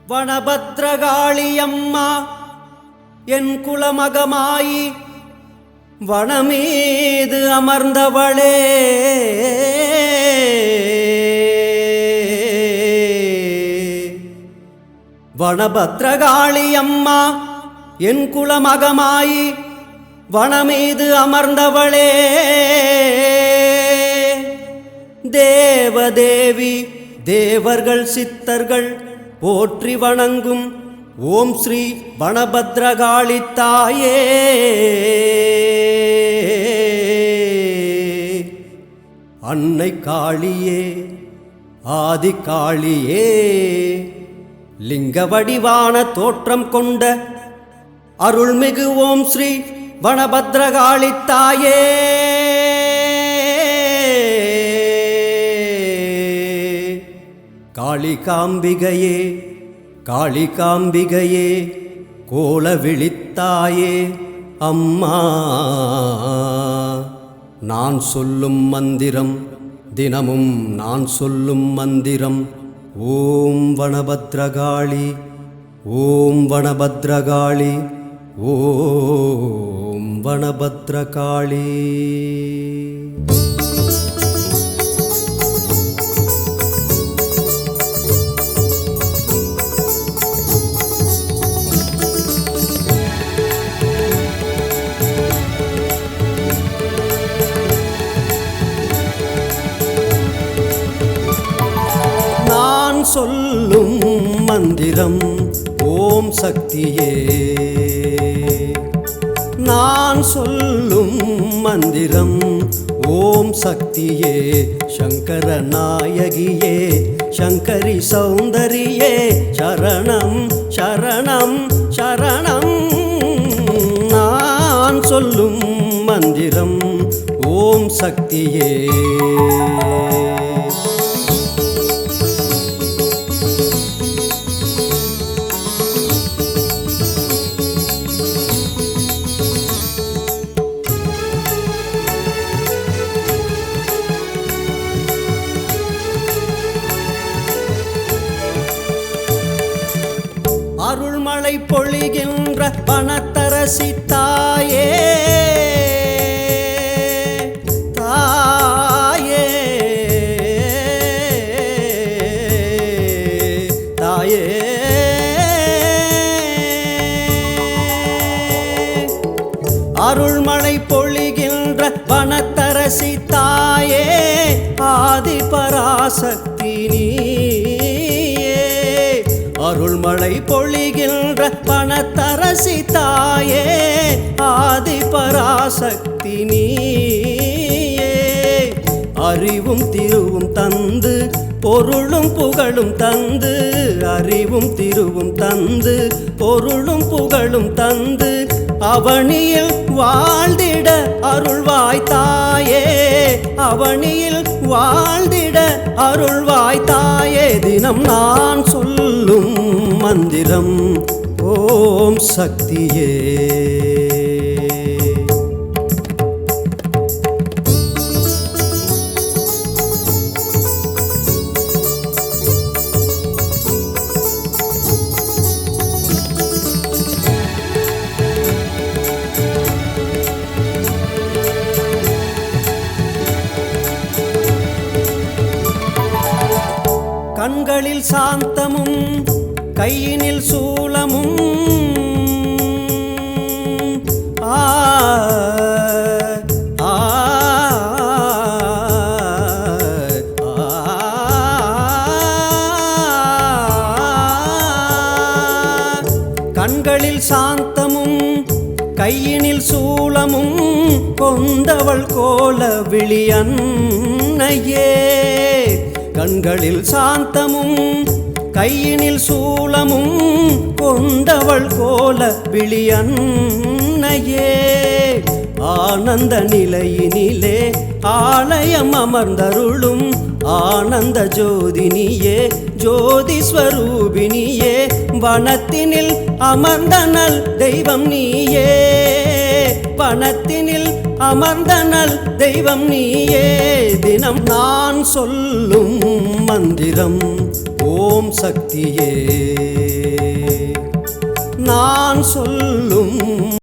வனபத்ரகாளியம்மா என் குலமகமாயி வனமீது அமர்ந்தவளே, வனபத்ரகாளியம்மா என் குலமகமாயி வனமீது அமர்ந்தவளே, தேவதேவி தேவர்கள் சித்தர்கள் போற்றி வணங்கும் ஓம் ஸ்ரீ வனபத்ரகாளி தாயே, அன்னை காளியே ஆதி காளியே, லிங்க வடிவான தோற்றம் கொண்ட அருள்மிகு ஓம் ஸ்ரீ வனபத்ரகாளி தாயே, காளிகாம்பிகையே காளிகாம்பிகையே கோல விழித்தாயே அம்மா, நான் சொல்லும் மந்திரம் தினமும் நான் சொல்லும் மந்திரம் ஓம் வனபத்ரகாளி ஓம் வனபத்ரகாளி ஓம் வனபத்ரகாளி. சொல்லும் மந்திரம் ஓம் சக்தியே, நான் சொல்லும் மந்திரம் ஓம் சக்தியே, சங்கர நாயகியே சங்கரி சௌந்தரியே சரணம் சரணம் சரணம், நான் சொல்லும் மந்திரம் ஓம் சக்தியே. அருள்மழை பொழிகின்ற வனத்தரசி தாயே, தாயே தாயே, அருள்மழை பொழிகின்ற வனத்தரசி தாயே, ஆதி பராசக்தி நீயே, அருள்மழை பொழிகின்ற வனத்தரசி தாயே, ஆதி பராசக்தி நீயே, அறிவும் திருவும் தந்து பொருளும் புகழும் தந்து, அறிவும் திருவும் தந்து பொருளும் புகழும் தந்து, அவனியில் வாழ்ந்திட அருள்வாய் தாயே, அவனியில் வாழ்ந்திட அருள்வாய் தாயே, தினம் நான் சொல்லும் மந்திரம் ஓம் சக்தியே. கண்களில் சாந்தமும் கையினில் சூலமும், ஆ ஆ கண்களில் சாந்தமும் கையினில் சூலமும் கொண்டவள் கோல விழியன்னையே, கண்களில் சாந்தமும் கையினில் சூலமும் கொண்டவள் கோல விழியன்னையே, ஆனந்த நிலையினிலே ஆலயம் அமர்ந்தருளும் ஆனந்த ஜோதினியே ஜோதி ஸ்வரூபினியே, வனத்தினில் அமர்ந்தனல் தெய்வம் நீயே, வனத்தினில் அமர்ந்தனல் தெய்வம் நீயே, தினம் நான் சொல்லும் மந்திரம் ஓம் ஓம் சக்தியே நான் சொல்லும்